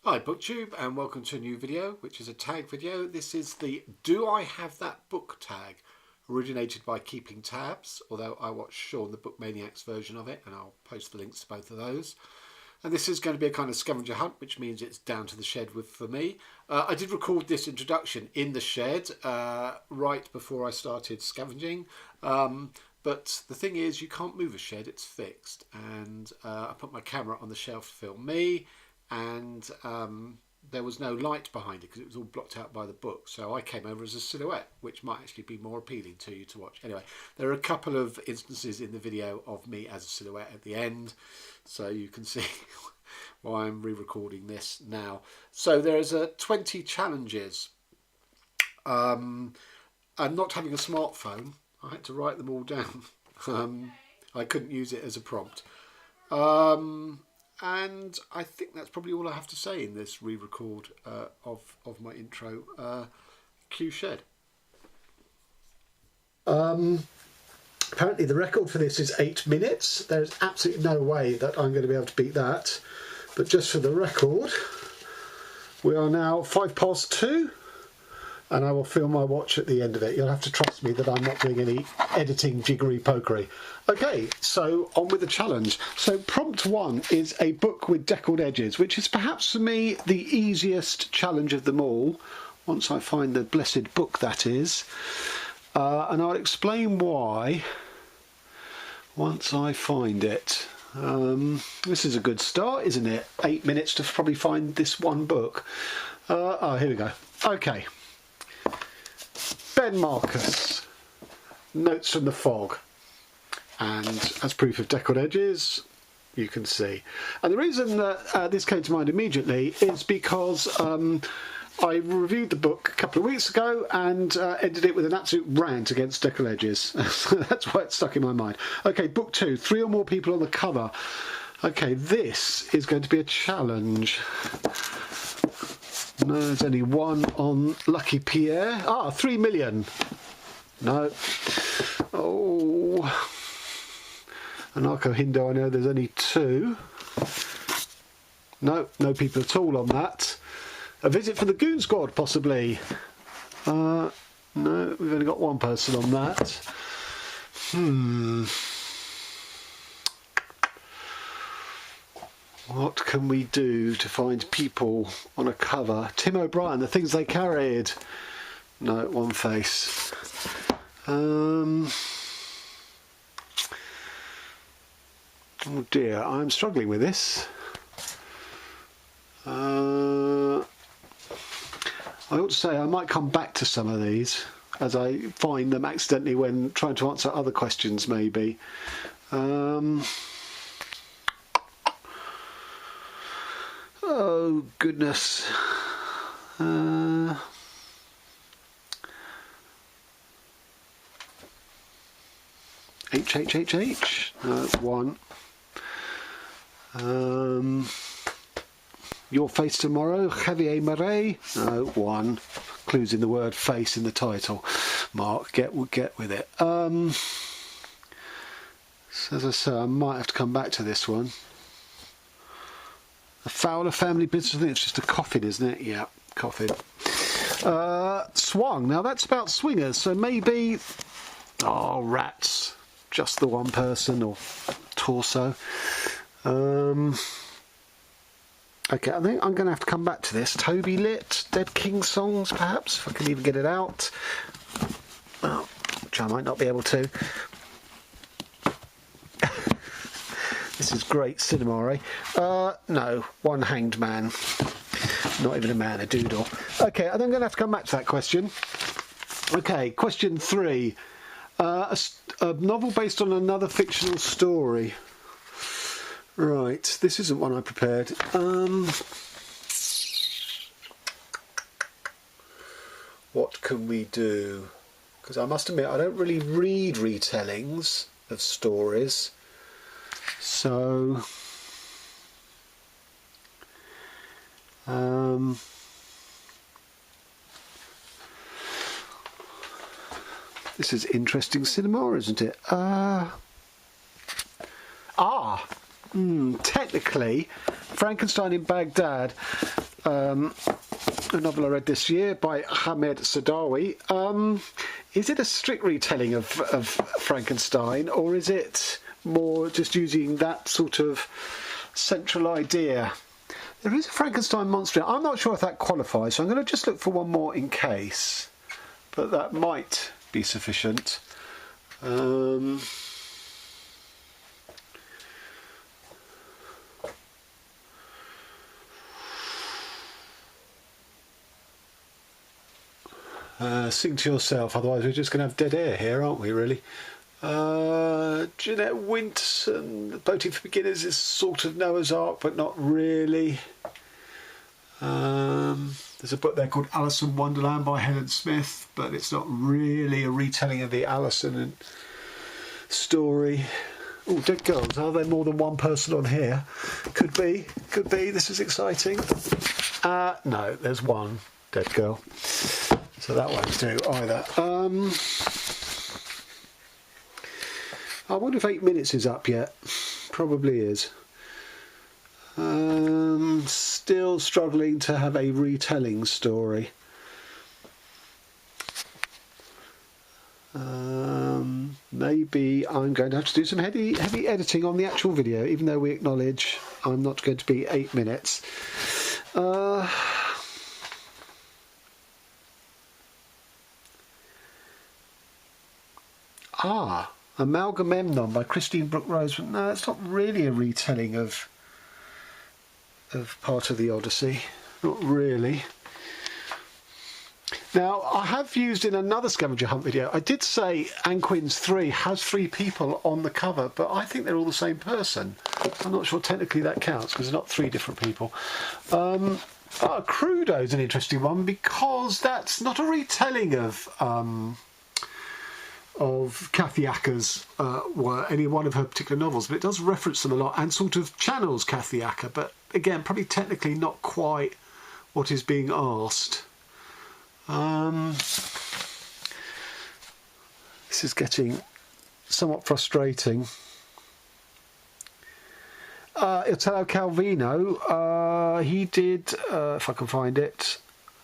Hi BookTube, and welcome to a new video, which is a tag video. This is the Do I Have That Book tag, originated by Keeping Tabs, although I watched Sean the Bookmaniac's version of it, and I'll post the links to both of those. And this is going to be a kind of scavenger hunt, which means it's down to the shed for me. I did record this introduction in the shed right before I started scavenging. But the thing is, you can't move a shed, it's fixed. And I put my camera on the shelf to film me, and there was no light behind it because it was all blocked out by the book. So I came over as a silhouette, which might actually be more appealing to you to watch. Anyway, there are a couple of instances in the video of me as a silhouette at the end, so you can see why I'm re-recording this now. So there's 20 challenges. And not having a smartphone, I had to write them all down. I couldn't use it as a prompt. And I think that's probably all I have to say in this re-record of my intro. Cue shed. Apparently the record for this is 8 minutes. There's absolutely no way that I'm going to be able to beat that. But just for the record, we are now 2:05, and I will film my watch at the end of it. You'll have to trust me that I'm not doing any editing jiggery pokery. Okay, so on with the challenge. So prompt 1 is a book with deckled edges, which is perhaps for me the easiest challenge of them all, once I find the blessed book that is. And I'll explain why once I find it. This is a good start, isn't it? 8 minutes to probably find this one book. Oh, here we go. Okay. Ben Marcus, Notes from the Fog, and as proof of deckled edges, you can see. And the reason that this came to mind immediately is because I reviewed the book a couple of weeks ago and ended it with an absolute rant against deckled edges. That's why it stuck in my mind. Okay, book 2, 3 or more people on the cover. Okay, this is going to be a challenge. No, there's only one on Lucky Pierre. 3 million. No. Oh. Anarcho Hindo, I know there's only 2. No, no people at all on that. A Visit for the Goon Squad, possibly. No, we've only got one person on that. What can we do to find people on a cover? Tim O'Brien, The Things They Carried. No, one face. Oh dear, I'm struggling with this. I ought to say I might come back to some of these as I find them accidentally when trying to answer other questions, maybe. Oh goodness. H. One. Your Face Tomorrow, Javier Marais. No, 1. Clues in the word face in the title. Mark, get with it. So as I say, I might have to come back to this one. The Fowler Family Business. I think it's just a coffin, isn't it? Yeah, coffin. Swung. Now that's about swingers, so maybe. Oh, rats. Just the one person or torso. Okay, I think I'm going to have to come back to this. Toby Lit, Dead King Songs, perhaps, if I can even get it out. Oh, which I might not be able to. This is great cinema, eh? No, One Hanged Man. Not even a man, a doodle. Okay, I'm going to have to come back to that question. Okay, question 3. A novel based on another fictional story. Right, this isn't one I prepared. What can we do? Because I must admit, I don't really read retellings of stories. So, this is interesting cinema, isn't it? Technically, Frankenstein in Baghdad a novel I read this year by Hamed Sadawi. Is it a strict retelling of Frankenstein, or is it more just using that sort of central idea? There is a Frankenstein monster. I'm not sure if that qualifies, so I'm going to just look for one more in case, but that might be sufficient. Sing to yourself, otherwise we're just going to have dead air here, aren't we, really? Jeanette Winterson, Boating for Beginners is sort of Noah's Ark, but not really. There's a book there called Alice in Wonderland by Helen Smith, but it's not really a retelling of the Alison story. Oh, Dead Girls, are there more than one person on here? Could be, this is exciting. No, there's one Dead Girl. So that won't do either. I wonder if 8 minutes is up yet. Probably is. Still struggling to have a retelling story. Maybe I'm going to have to do some heavy editing on the actual video, even though we acknowledge I'm not going to be 8 minutes. Amalgamemnon by Christine Brooke Rose. No, it's not really a retelling of part of the Odyssey. Not really. Now, I have used in another scavenger hunt video, I did say Anne Quinn's 3 has 3 people on the cover, but I think they're all the same person. I'm not sure technically that counts because they're not 3 different people. Crudo is an interesting one because that's not a retelling of Kathy Acker's any one of her particular novels, but it does reference them a lot and sort of channels Kathy Acker, but again, probably technically not quite what is being asked. This is getting somewhat frustrating. Italo Calvino, he did, if I can find it,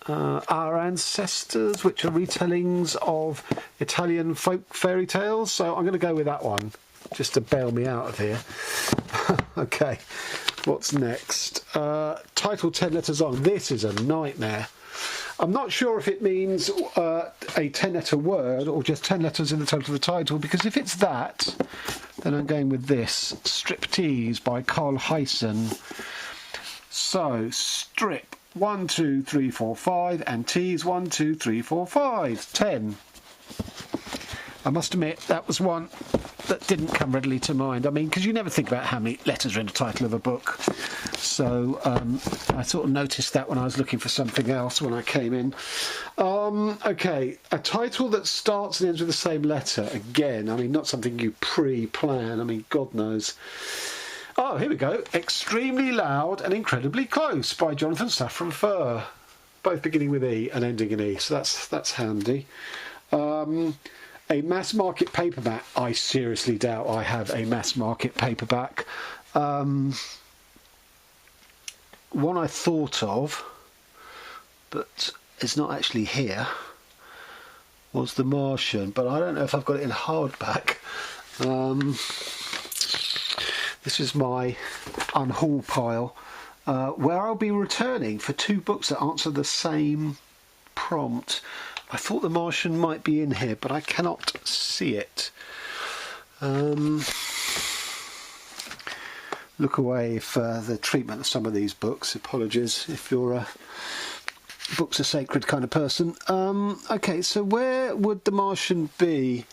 Our Ancestors, which are retellings of Italian folk fairy tales. So I'm going to go with that one, just to bail me out of here. Okay, what's next? Title 10 letters long. This is a nightmare. I'm not sure if it means a 10-letter word or just 10 letters in the title of the title, because if it's that, then I'm going with this. Striptease by Carl Hyson. So, strip. 1, 2, 3, 4, 5, and tease 1, 2, 3, 4, 5, 10. I must admit that was one that didn't come readily to mind. I mean, because you never think about how many letters are in the title of a book. So I sort of noticed that when I was looking for something else when I came in. Okay, a title that starts and ends with the same letter. Again, I mean, not something you pre-plan. I mean, God knows. Oh, here we go. Extremely Loud and Incredibly Close by Jonathan Safran Foer. Both beginning with E and ending in E, so that's handy. A Mass Market Paperback. I seriously doubt I have a Mass Market Paperback. One I thought of, but it's not actually here, was The Martian, but I don't know if I've got it in hardback. This is my unhaul pile, where I'll be returning for 2 books that answer the same prompt. I thought The Martian might be in here, but I cannot see it. Look away for the treatment of some of these books. Apologies if you're a books are sacred kind of person. Okay, so where would The Martian be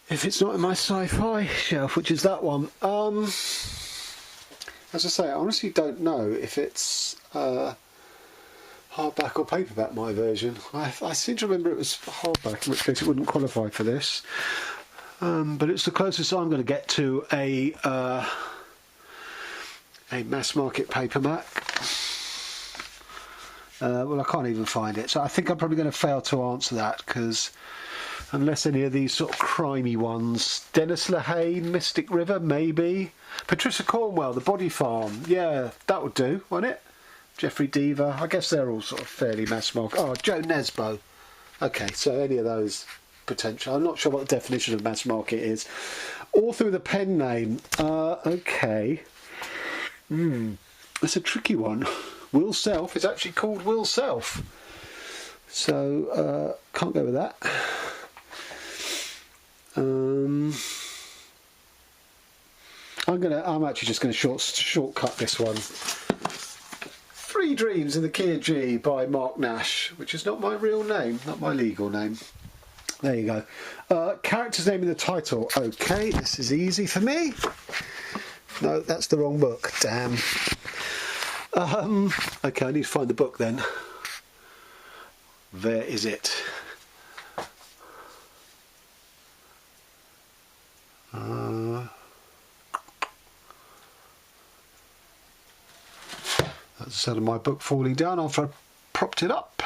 if it's not in my sci-fi shelf, which is that one? As I say, I honestly don't know if it's hardback or paperback, my version. I seem to remember it was hardback, in which case it wouldn't qualify for this. But it's the closest I'm going to get to a mass market paperback. Well, I can't even find it, so I think I'm probably going to fail to answer that, because unless any of these sort of crimey ones. Dennis Lehane, Mystic River, maybe. Patricia Cornwell, The Body Farm. Yeah, that would do, won't it? Jeffrey Deaver. I guess they're all sort of fairly mass market. Oh, Joe Nesbo. Okay, so any of those potential. I'm not sure what the definition of mass market is. Author with a pen name. Okay. That's a tricky one. Will Self is actually called Will Self. So, can't go with that. I'm actually just going to shortcut this one. Three Dreams in the Key of G by Mark Nash, which is not my real name, not my legal name. There you go. Character's name in the title. Okay, this is easy for me. No, that's the wrong book. Damn. Okay, I need to find the book then. Where is it? That's the sound of my book falling down after I propped it up.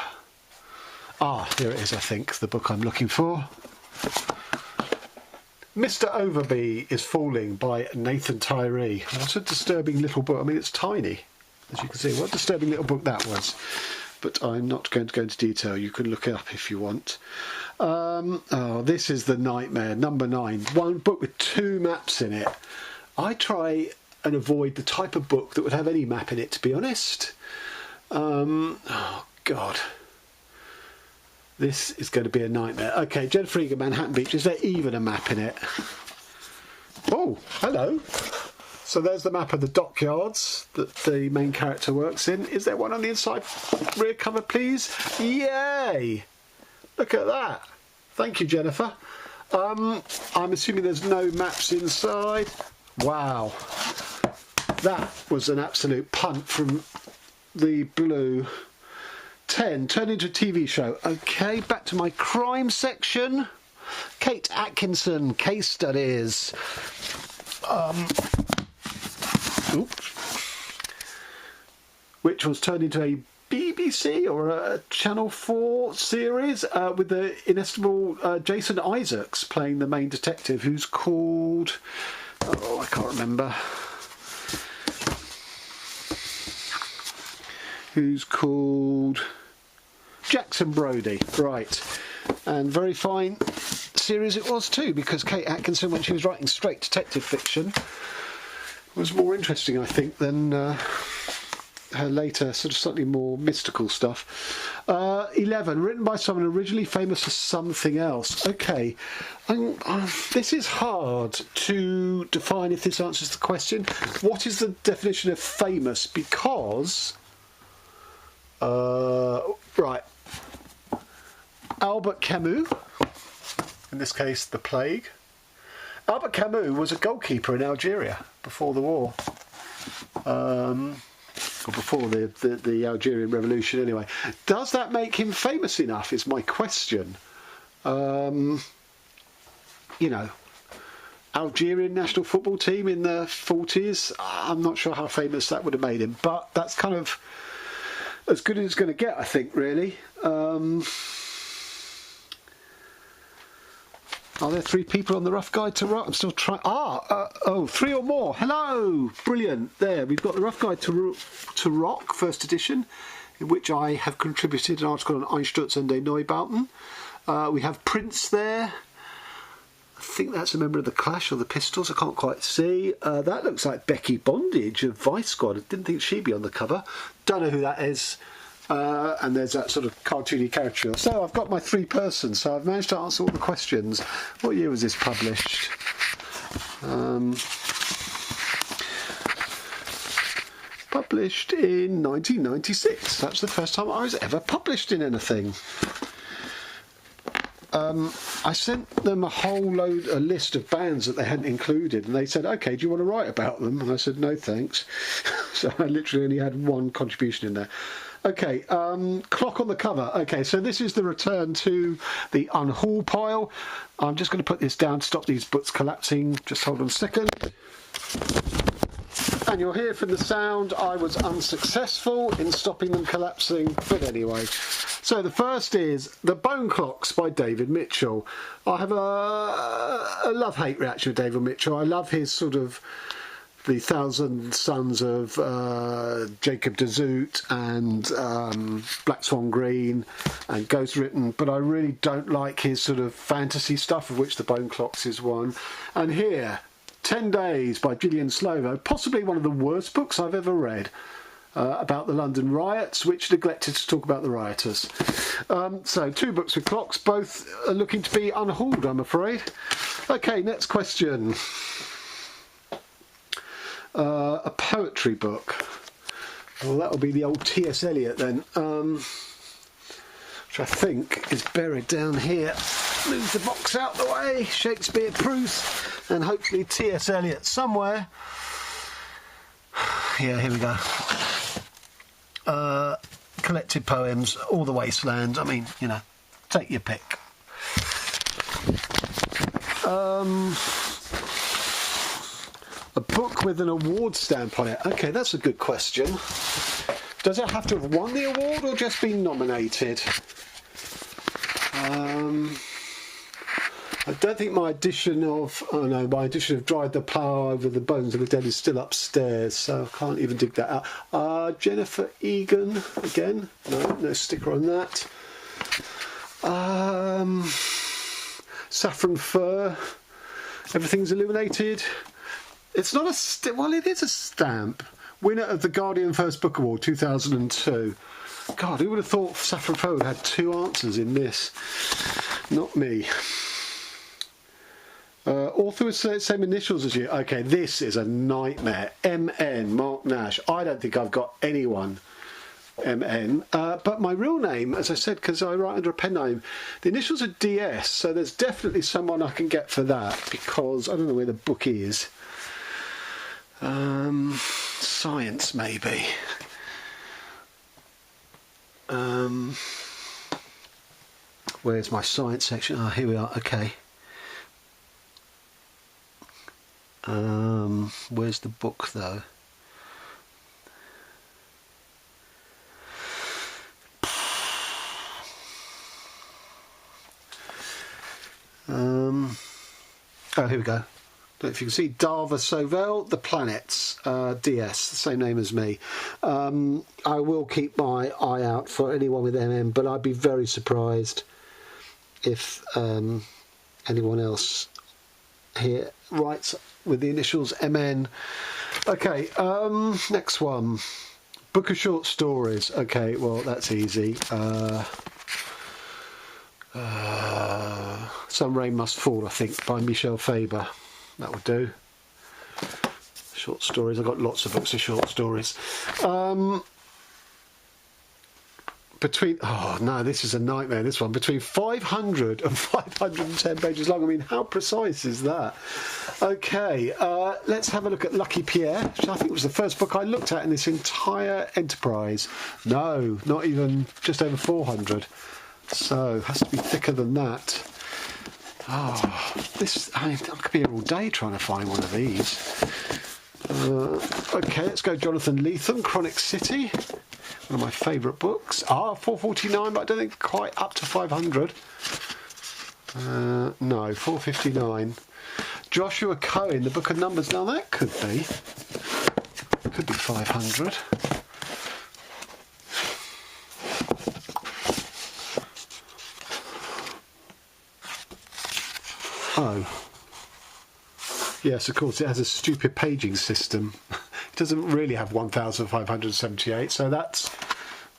Ah, here it is, I think, the book I'm looking for. Mr. Overby is Falling by Nathan Tyree. What a disturbing little book. I mean, it's tiny, as you can see. What a disturbing little book that was. But I'm not going to go into detail. You can look it up if you want. Oh, this is the nightmare. Number 9. One book with 2 maps in it. I try and avoid the type of book that would have any map in it, to be honest. Oh, God. This is going to be a nightmare. Okay, Jennifer Egan, Manhattan Beach. Is there even a map in it? Oh, hello. So there's the map of the dockyards that the main character works in. Is there one on the inside rear cover, please? Yay! Look at that. Thank you, Jennifer. I'm assuming there's no maps inside. Wow. That was an absolute punt from the blue. 10, turned into a TV show. Okay, back to my crime section. Kate Atkinson, case studies. Which was turned into a BBC or a Channel 4 series with the inestimable Jason Isaacs playing the main detective, who's called... Oh, I can't remember. Who's called... Jackson Brodie, right. And very fine series it was too, because Kate Atkinson, when she was writing straight detective fiction, was more interesting, I think, than her later sort of slightly more mystical stuff. 11, written by someone originally famous for something else. Okay, this is hard to define if this answers the question. What is the definition of famous? Because... right. Albert Camus, in this case the plague. Albert Camus was a goalkeeper in Algeria before the war, or before the Algerian Revolution anyway. Does that make him famous enough is my question. You know, Algerian national football team in the 40s, I'm not sure how famous that would have made him, but that's kind of as good as it's going to get, I think, really. Are there 3 people on the Rough Guide to Rock? I'm still trying... oh, 3 or more. Hello! Brilliant. There, we've got the Rough Guide to Rock, first edition, in which I have contributed an article on Einstürzen der Neubauten. We have Prince there. I think that's a member of the Clash or the Pistols. I can't quite see. That looks like Becky Bondage of Vice Squad. I didn't think she'd be on the cover. Don't know who that is. And there's that sort of cartoony caricature. So I've got my 3 persons, so I've managed to answer all the questions. What year was this published? Published in 1996. That's the first time I was ever published in anything. I sent them a list of bands that they hadn't included, and they said, okay, do you want to write about them? And I said, no thanks. So I literally only had 1 contribution in there. Okay, clock on the cover. Okay, so this is the return to the unhaul pile. I'm just going to put this down to stop these books collapsing. Just hold on a second. And you'll hear from the sound I was unsuccessful in stopping them collapsing. But anyway, so the first is The Bone Clocks by David Mitchell. I have a love-hate reaction with David Mitchell. I love his sort of the Thousand Sons of Jacob de Zoet and Black Swan Green and Ghost Written, but I really don't like his sort of fantasy stuff, of which The Bone Clocks is one. And here, 10 Days by Gillian Slovo, possibly one of the worst books I've ever read, about the London riots, which neglected to talk about the rioters. So 2 books with clocks, both are looking to be unhauled, I'm afraid. Okay, next question. A poetry book. Well, that'll be the old T.S. Eliot then, which I think is buried down here. Move the box out the way, Shakespeare proof, and hopefully T.S. Eliot somewhere. Yeah, here we go. Collected poems, All the Wasteland. I mean, you know, take your pick. A book with an award stamp on it. Okay, that's a good question. Does it have to have won the award or just been nominated? I don't think my edition of Dried the Plough Over the Bones of the Dead is still upstairs, so I can't even dig that out. Jennifer Egan, again, no sticker on that. Saffron Fur, Everything's Illuminated. It's not a well, it is a stamp. Winner of the Guardian First Book Award 2002. God, who would have thought Saffron Fur would have had 2 answers in this? Not me. Author with the same initials as you. Okay, this is a nightmare. MN, Mark Nash. I don't think I've got anyone MN. But my real name, as I said, because I write under a pen name, the initials are DS, so there's definitely someone I can get for that, because I don't know where the book is. Science, maybe. Where's my science section? Ah, here we are. Okay. Where's the book though? Oh, here we go. Don't know if you can see Darva Sauvel, The Planets, DS, the same name as me. I will keep my eye out for anyone with MM, but I'd be very surprised if anyone else here writes with the initials MN. Okay, next one. Book of short stories. Okay, well, that's easy. Some Rain Must Fall, I think, by Michel Faber. That would do. Short stories. I've got lots of books of short stories. Oh no, this is a nightmare, this one. Between 500 and 510 pages long. I mean, how precise is that? Okay, let's have a look at Lucky Pierre, which I think was the first book I looked at in this entire enterprise. No, not even, just over 400. So, it has to be thicker than that. Oh, I could be here all day trying to find one of these. Okay, let's go Jonathan Lethem, Chronic City. One of my favourite books. 449, but I don't think quite up to 500. No, 459. Joshua Cohen, The Book of Numbers. Now that could be 500. Oh. Yes, of course, it has a stupid paging system. It doesn't really have 1,578, so that's...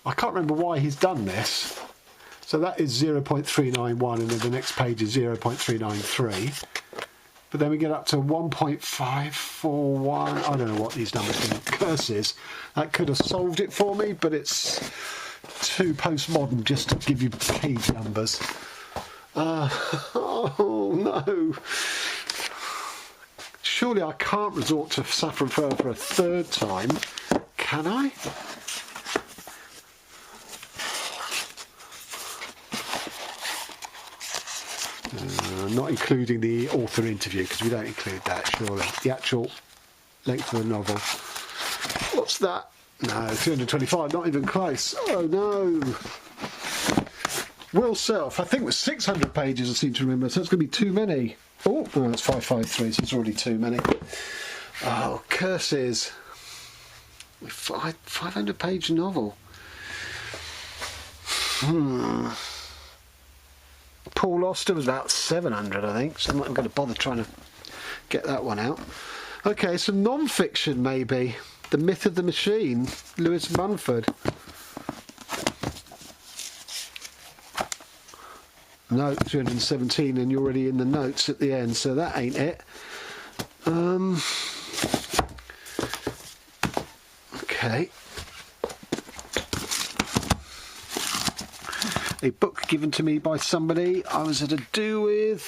I can't remember why he's done this. So that is 0.391, and then the next page is 0.393. But then we get up to 1.541. I don't know what these numbers mean. Curses. That could have solved it for me, but it's too postmodern just to give you page numbers. Oh no. Surely I can't resort to Saffron Fur for a third time, can I? Not including the author interview, because we don't include that, surely. The actual length of the novel. What's that? No, 225, not even close. Oh no. Will Self, I think it was 600 pages, I seem to remember, so it's going to be too many. Oh, no, it's 553, so it's already too many. Oh, curses. 500-page novel. Paul Auster was about 700, I think, so I'm not going to bother trying to get that one out. Okay, some non-fiction maybe. The Myth of the Machine, Lewis Munford. No, 317, and you're already in the notes at the end, so that ain't it. Okay. A book given to me by somebody I was at a do with.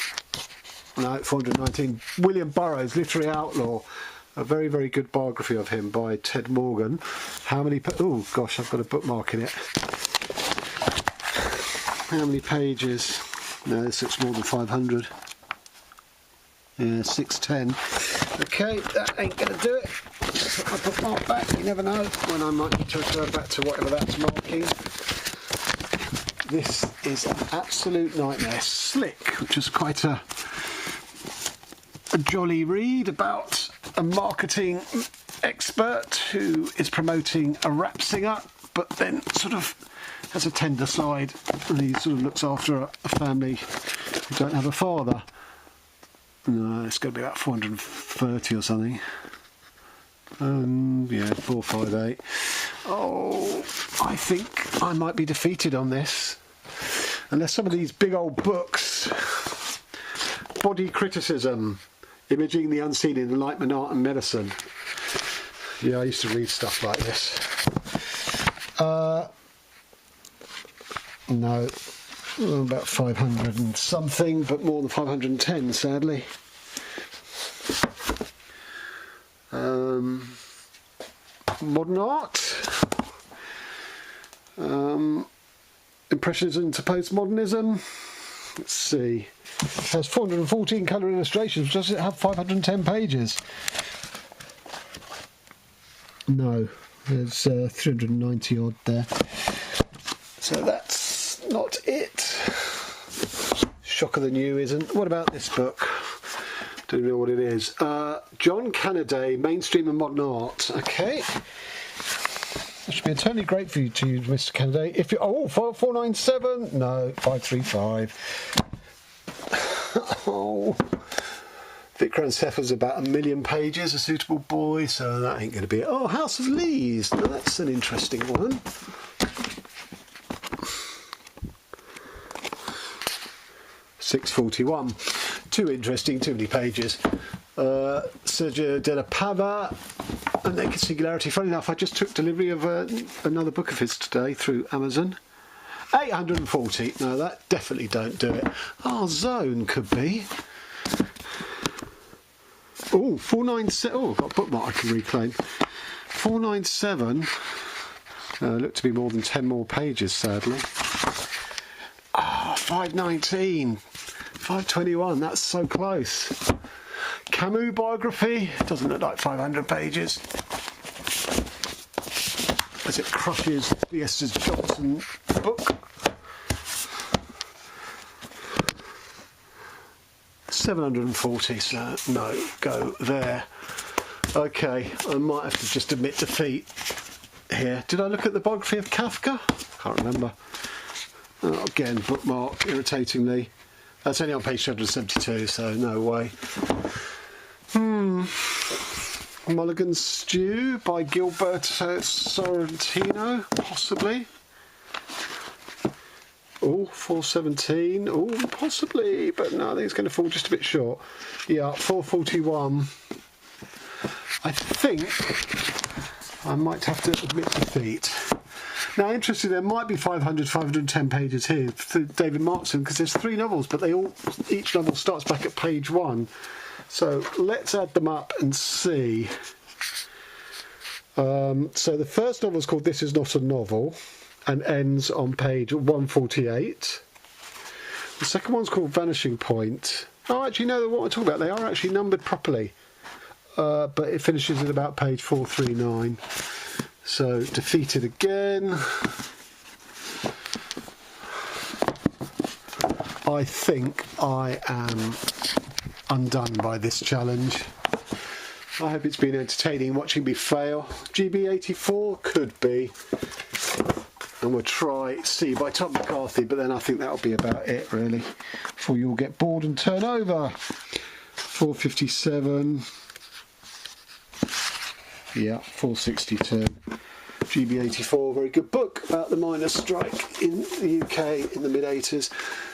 No, 419. William Burroughs, Literary Outlaw. A very, very good biography of him by Ted Morgan. How many... Oh, gosh, I've got a bookmark in it. How many pages? No, this looks more than 500. Yeah, 610. Okay, that ain't going to do it. Put my bookmark back. You never know when I might need to refer back to whatever that's marking. This is an absolute nightmare. Slick, which is quite a jolly read about a marketing expert who is promoting a rap singer, but then sort of has a tender side, and he sort of looks after a family who don't have a father. No, it's going to be about 430 or something. Yeah, 458. Oh, I think I might be defeated on this. Unless some of these big old books, Body Criticism, Imaging the Unseen in Enlightenment, Art and Medicine. Yeah, I used to read stuff like this. No, about 500 and something, but more than 510, sadly. Modern art. Impressionism to postmodernism. Let's see. It has 414 colour illustrations. Does it have 510 pages? No, there's 390 odd there. So that's not it. Shock of the New isn't. What about this book? Don't know what it is. John Cannaday, Mainstream and Modern Art. Okay. That should be eternally great for you to use, Mr. Cannaday. If you 497, no, 535. Oh, Vikram Seth was about 1 million pages, A Suitable Boy, so that ain't going to be it. Oh, House of Lees. Now that's an interesting one. £6.41. Too interesting, too many pages. Sergio Della Pava, A Naked Singularity. Funny enough, I just took delivery of another book of his today through Amazon. 840. No, that definitely don't do it. Oh, Zone could be. Oh, 497. Oh, I've got a bookmark I can reclaim. 497. Look to be more than 10 more pages, sadly. Ah, 519. 521. That's so close. Camus biography. Doesn't look like 500 pages. As it crushes the Esther Johnson book. 740, so no, go there. Okay, I might have to just admit defeat here. Did I look at the biography of Kafka? Can't remember. Oh, again, bookmark, irritatingly. That's only on page 272, so no way. Mulligan's Stew by Gilberto Sorrentino, possibly. Oh, 417. Oh, possibly, but no, I think it's going to fall just a bit short. Yeah, 441. I think I might have to admit defeat. Now, interestingly, there might be 510 pages here for David Markson, because there's 3 novels, but each novel starts back at page 1. So let's add them up and see. So the first novel is called This Is Not a Novel and ends on page 148. The second one's called Vanishing Point. Oh, actually, no, what we're talking about, they are actually numbered properly. But it finishes at about page 439. So, defeated again. I think I am undone by this challenge. I hope it's been entertaining watching me fail. GB84 could be. And we'll try C by Tom McCarthy, but then I think that'll be about it really, before you all get bored and turn over. 457. Yeah, 462. GB84, very good book about the miners' strike in the UK in the mid-80s.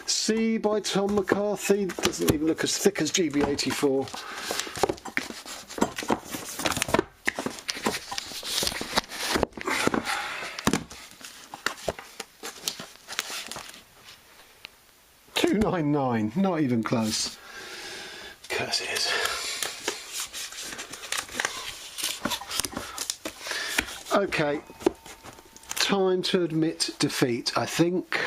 C by Tom McCarthy, doesn't even look as thick as GB84. $2.99, not even close. Of course it is. Okay, time to admit defeat, I think.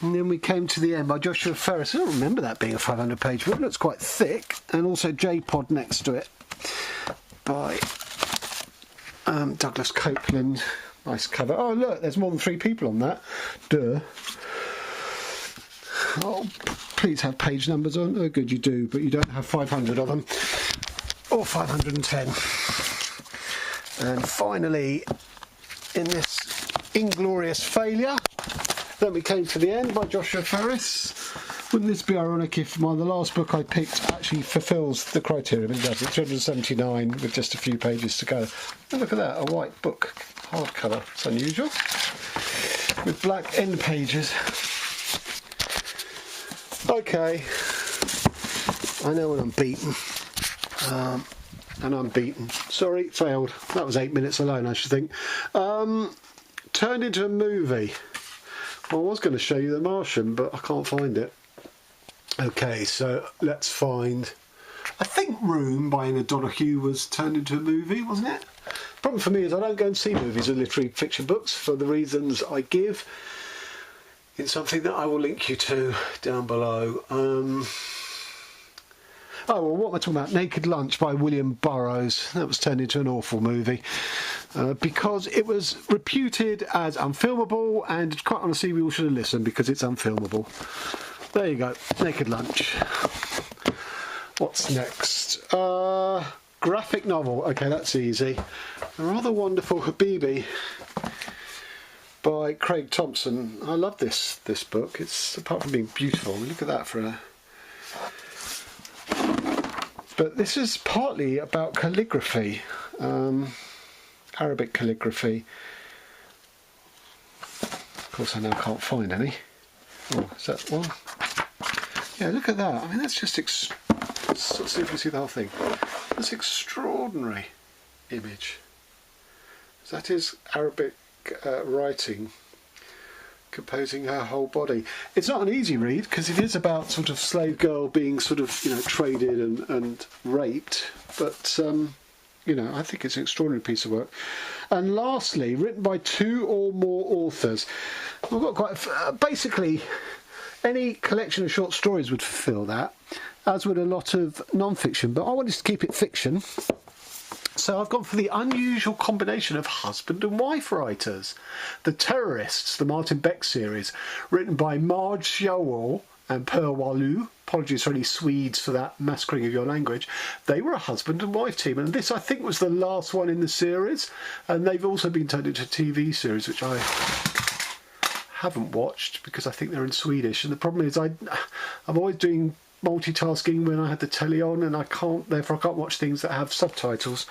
And then we came to the end by Joshua Ferris. I don't remember that being a 500-page book. It looks quite thick. And also J-Pod next to it by Douglas Copeland. Nice cover. Oh, look, there's more than 3 people on that. Duh. Oh, please have page numbers on. Oh, good, you do, but you don't have 500 of them. Or 510. And finally, in this inglorious failure, then we came to the end by Joshua Ferris. Wouldn't this be ironic if the last book I picked actually fulfills the criteria? It does. It's 279 with just a few pages to go. And look at that, a white book, hardcover. It's unusual. With black end pages. Okay. I know when I'm beaten. And I'm beaten. Sorry, failed. That was 8 minutes alone, I should think. Turned into a movie. Well, I was going to show you The Martian, but I can't find it. Okay, so let's find... I think Room by Ian Donoghue was turned into a movie, wasn't it? Problem for me is I don't go and see movies or literary fiction books for the reasons I give in something that I will link you to down below. Oh, well, what am I talking about? Naked Lunch by William Burroughs. That was turned into an awful movie because it was reputed as unfilmable, and quite honestly, we all should have listened because it's unfilmable. There you go, Naked Lunch. What's next? Graphic novel. Okay, that's easy. A Rather Wonderful Habibi by Craig Thompson. I love this book. It's, apart from being beautiful, look at that for a... But this is partly about calligraphy, Arabic calligraphy. Of course I now can't find any. Oh, is that one? Yeah, look at that. I mean, that's just... Let's see if we see the whole thing. That's extraordinary image. That is Arabic writing composing her whole body. It's not an easy read because it is about sort of slave girl being sort of, you know, traded and raped, but you know, I think it's an extraordinary piece of work. And lastly, written by 2 or more authors. We've got quite basically any collection of short stories would fulfill that, as would a lot of non-fiction, but I wanted to keep it fiction. So I've gone for the unusual combination of husband and wife writers. The Terrorists, the Martin Beck series, written by Marge Sjowell and Per Walu. Apologies for any Swedes for that massacring of your language. They were a husband and wife team, and this I think was the last one in the series, and they've also been turned into a TV series, which I haven't watched because I think they're in Swedish, and the problem is I'm always doing multitasking when I had the telly on, and therefore I can't watch things that have subtitles.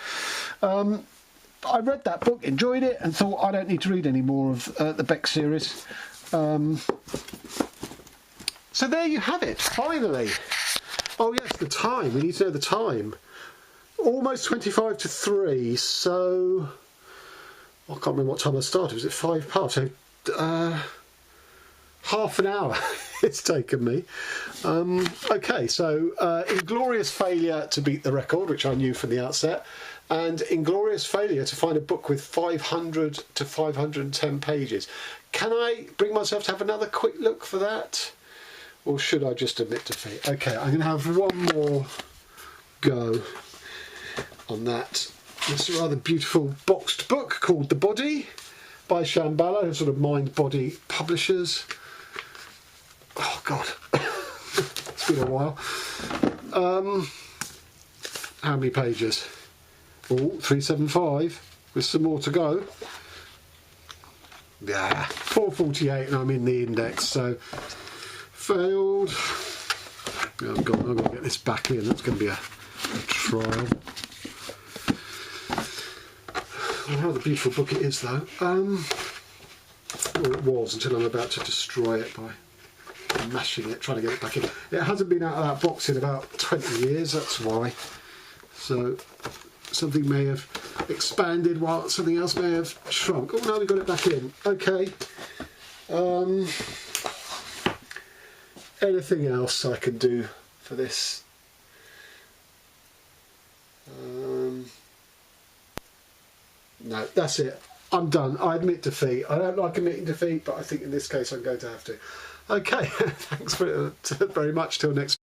I read that book, enjoyed it, and thought I don't need to read any more of the Beck series. So there you have it, finally. Oh yes, the time, we need to know the time. Almost 25 to 3, so... I can't remember what time I started, was it 5 past? So, half an hour it's taken me. Okay, so inglorious failure to beat the record, which I knew from the outset, and inglorious failure to find a book with 500 to 510 pages. Can I bring myself to have another quick look for that? Or should I just admit defeat? Okay, I'm going to have one more go on that. This rather beautiful boxed book called The Body by Shambhala, sort of mind-body publishers. Oh God, it's been a while. How many pages? Oh, 375 with some more to go. Yeah, 448 and I'm in the index, so failed. Oh, I've got to get this back in, that's going to be a trial. Another beautiful book it is though. Well, it was until I'm about to destroy it by mashing it, trying to get it back in. It hasn't been out of that box in about 20 years, that's why. So something may have expanded while something else may have shrunk. Oh no, we got it back in. Okay. Anything else I can do for this? No, that's it. I'm done. I admit defeat. I don't like admitting defeat, but I think in this case I'm going to have to. Okay, thanks very much. Till next